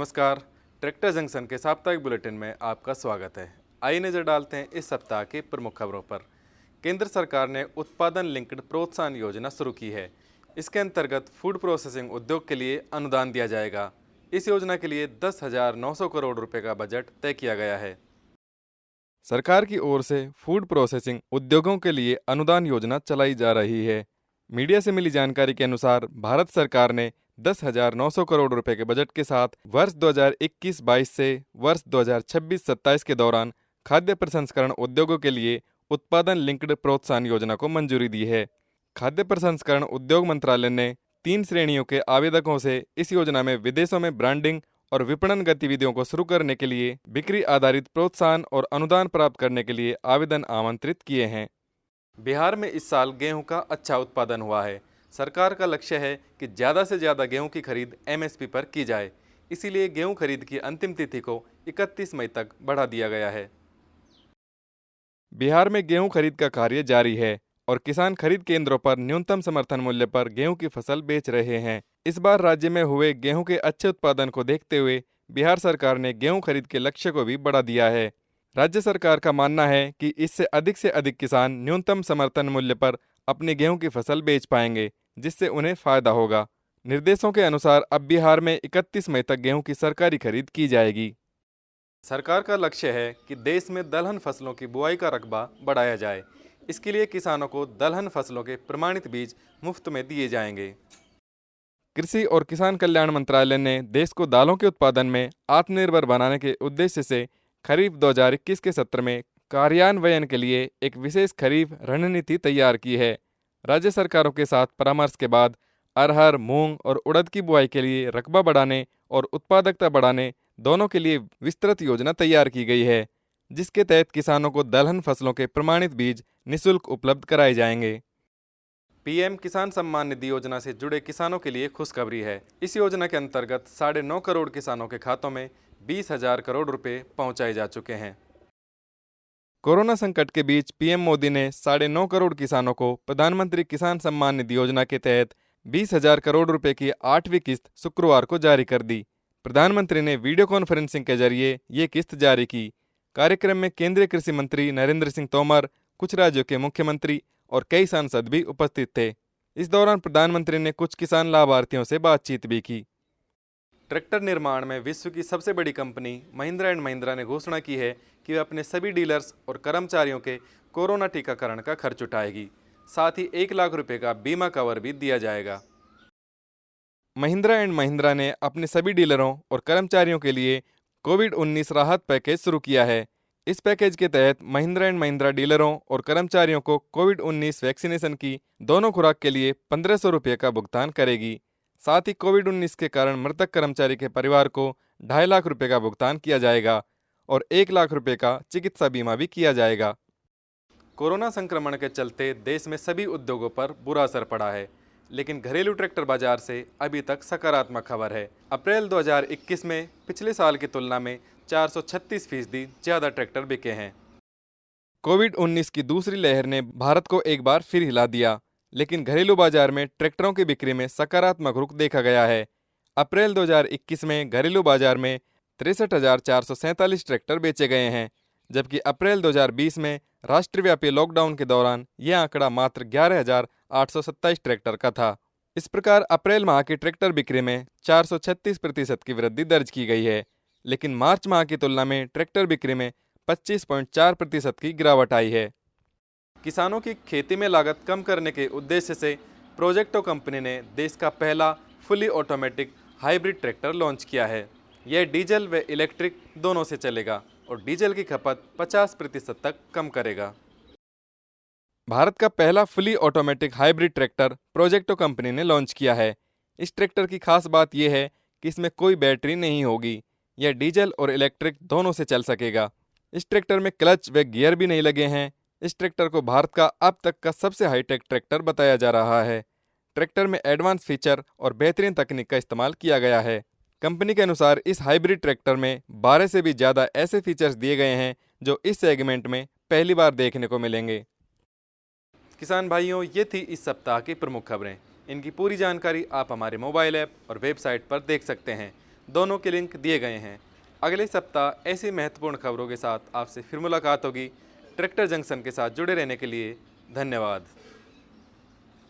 नमस्कार। Tractor junction के साप्ताहिक बुलेटिन में आपका स्वागत है। आइए नजर डालते हैं इस सप्ताह की प्रमुख खबरों पर। केंद्र सरकार ने उत्पादन लिंक्ड प्रोत्साहन योजना शुरू की है। इसके अंतर्गत फूड प्रोसेसिंग उद्योग के लिए अनुदान दिया जाएगा। इस योजना के लिए 10,900 करोड़ रुपए का बजट तय किया गया है। सरकार की ओर से फूड प्रोसेसिंग उद्योगों के लिए अनुदान योजना चलाई जा रही है। मीडिया से मिली जानकारी के अनुसार भारत सरकार ने 10,900 करोड़ रुपए के बजट के साथ वर्ष 2021-22 से वर्ष 2026-27 के दौरान खाद्य प्रसंस्करण उद्योगों के लिए उत्पादन लिंक्ड प्रोत्साहन योजना को मंजूरी दी है। खाद्य प्रसंस्करण उद्योग मंत्रालय ने 3 श्रेणियों के आवेदकों से इस योजना में विदेशों में ब्रांडिंग और विपणन गतिविधियों को शुरू करने के लिए बिक्री आधारित प्रोत्साहन और अनुदान प्राप्त करने के लिए आवेदन आमंत्रित किए हैं। बिहार में इस साल गेहूं का अच्छा उत्पादन हुआ है। सरकार का लक्ष्य है कि ज़्यादा से ज़्यादा गेहूं की खरीद एमएसपी पर की जाए। इसीलिए गेहूं खरीद की अंतिम तिथि को 31 मई तक बढ़ा दिया गया है। बिहार में गेहूं खरीद का कार्य जारी है और किसान खरीद केंद्रों पर न्यूनतम समर्थन मूल्य पर गेहूं की फसल बेच रहे हैं। इस बार राज्य में हुए गेहूं के अच्छे उत्पादन को देखते हुए बिहार सरकार ने गेहूं खरीद के लक्ष्य को भी बढ़ा दिया है। राज्य सरकार का मानना है कि इससे अधिक किसान न्यूनतम समर्थन मूल्य पर अपनी गेहूं की फसल बेच पाएंगे, जिससे उन्हें फायदा होगा। निर्देशों के अनुसार अब बिहार में 31 मई तक गेहूं की सरकारी खरीद की जाएगी। सरकार का लक्ष्य है कि देश में दलहन फसलों की बुआई का रकबा बढ़ाया जाए। इसके लिए किसानों को दलहन फसलों के प्रमाणित बीज मुफ्त में दिए जाएंगे। कृषि और किसान कल्याण मंत्रालय ने देश को दालों के उत्पादन में आत्मनिर्भर बनाने के उद्देश्य से खरीफ 2021 के सत्र में कार्यान्वयन के लिए एक विशेष खरीफ रणनीति तैयार की है। राज्य सरकारों के साथ परामर्श के बाद अरहर, मूंग और उड़द की बुआई के लिए रकबा बढ़ाने और उत्पादकता बढ़ाने दोनों के लिए विस्तृत योजना तैयार की गई है, जिसके तहत किसानों को दलहन फसलों के प्रमाणित बीज निःशुल्क उपलब्ध कराए जाएंगे। पीएम किसान सम्मान निधि योजना से जुड़े किसानों के लिए खुशखबरी है। इस योजना के अंतर्गत 9.5 करोड़ किसानों के खातों में 20,000 करोड़ रुपए पहुंचाए जा चुके हैं। कोरोना संकट के बीच पीएम मोदी ने 9.5 करोड़ किसानों को प्रधानमंत्री किसान सम्मान निधि योजना के तहत 20,000 करोड़ रुपए की 8वीं किस्त शुक्रवार को जारी कर दी। प्रधानमंत्री ने वीडियो कॉन्फ्रेंसिंग के जरिए ये किस्त जारी की। कार्यक्रम में केंद्रीय कृषि मंत्री नरेंद्र सिंह तोमर, कुछ राज्यों के मुख्यमंत्री और कई सांसद भी उपस्थित थे। इस दौरान प्रधानमंत्री ने कुछ किसान लाभार्थियों से बातचीत भी की। ट्रैक्टर निर्माण में विश्व की सबसे बड़ी कंपनी महिंद्रा एंड महिंद्रा ने घोषणा की है कि वह अपने सभी डीलर्स और कर्मचारियों के कोरोना टीकाकरण का खर्च उठाएगी। साथ ही 1 लाख रुपए का बीमा कवर भी दिया जाएगा। महिंद्रा एंड महिंद्रा ने अपने सभी डीलरों और कर्मचारियों के लिए कोविड-19 राहत पैकेज शुरू किया है। इस पैकेज के तहत महिंद्रा एंड महिंद्रा डीलरों और कर्मचारियों को कोविड-19 वैक्सीनेशन की दोनों खुराक के लिए 1,500 रुपये का भुगतान करेगी। साथ ही कोविड-19 के कारण मृतक कर्मचारी के परिवार को 2.5 लाख रुपए का भुगतान किया जाएगा और 1 लाख रुपए का चिकित्सा बीमा भी किया जाएगा। कोरोना संक्रमण के चलते देश में सभी उद्योगों पर बुरा असर पड़ा है, लेकिन घरेलू ट्रैक्टर बाजार से अभी तक सकारात्मक खबर है। अप्रैल 2021 में पिछले साल की तुलना में 436% ज़्यादा ट्रैक्टर बिके हैं। कोविड-19 की दूसरी लहर ने भारत को एक बार फिर हिला दिया, लेकिन घरेलू बाजार में ट्रैक्टरों की बिक्री में सकारात्मक रुख देखा गया है। अप्रैल 2021 में घरेलू बाजार में 63,447 ट्रैक्टर बेचे गए हैं, जबकि अप्रैल 2020 में राष्ट्रव्यापी लॉकडाउन के दौरान यह आंकड़ा मात्र 11,827 ट्रैक्टर का था। इस प्रकार अप्रैल माह की ट्रैक्टर बिक्री में 436% की वृद्धि दर्ज की गई है, लेकिन मार्च माह की तुलना में ट्रैक्टर बिक्री में 25.4% की गिरावट आई है। किसानों की खेती में लागत कम करने के उद्देश्य से प्रोजेक्टो कंपनी ने देश का पहला fully automatic hybrid tractor launch किया है। यह डीजल व इलेक्ट्रिक दोनों से चलेगा और डीजल की खपत 50% तक कम करेगा। भारत का पहला fully automatic hybrid tractor Proxecto company ने लॉन्च किया है। इस ट्रैक्टर की खास बात यह है कि इसमें कोई बैटरी नहीं होगी। यह डीजल और इलेक्ट्रिक दोनों से चल सकेगा। इस ट्रैक्टर में क्लच व गियर भी नहीं लगे हैं। इस ट्रैक्टर को भारत का अब तक का सबसे हाईटेक ट्रैक्टर बताया जा रहा है। ट्रैक्टर में एडवांस फीचर और बेहतरीन तकनीक का इस्तेमाल किया गया है। कंपनी के अनुसार इस हाइब्रिड ट्रैक्टर में 12 से भी ज़्यादा ऐसे फीचर्स दिए गए हैं जो इस सेगमेंट में पहली बार देखने को मिलेंगे। किसान भाइयों, ये थी इस सप्ताह की प्रमुख खबरें। इनकी पूरी जानकारी आप हमारे मोबाइल ऐप और वेबसाइट पर देख सकते हैं। दोनों के लिंक दिए गए हैं। अगले सप्ताह ऐसी महत्वपूर्ण खबरों के साथ आपसे फिर मुलाकात होगी। ट्रैक्टर जंक्शन के साथ जुड़े रहने के लिए धन्यवाद।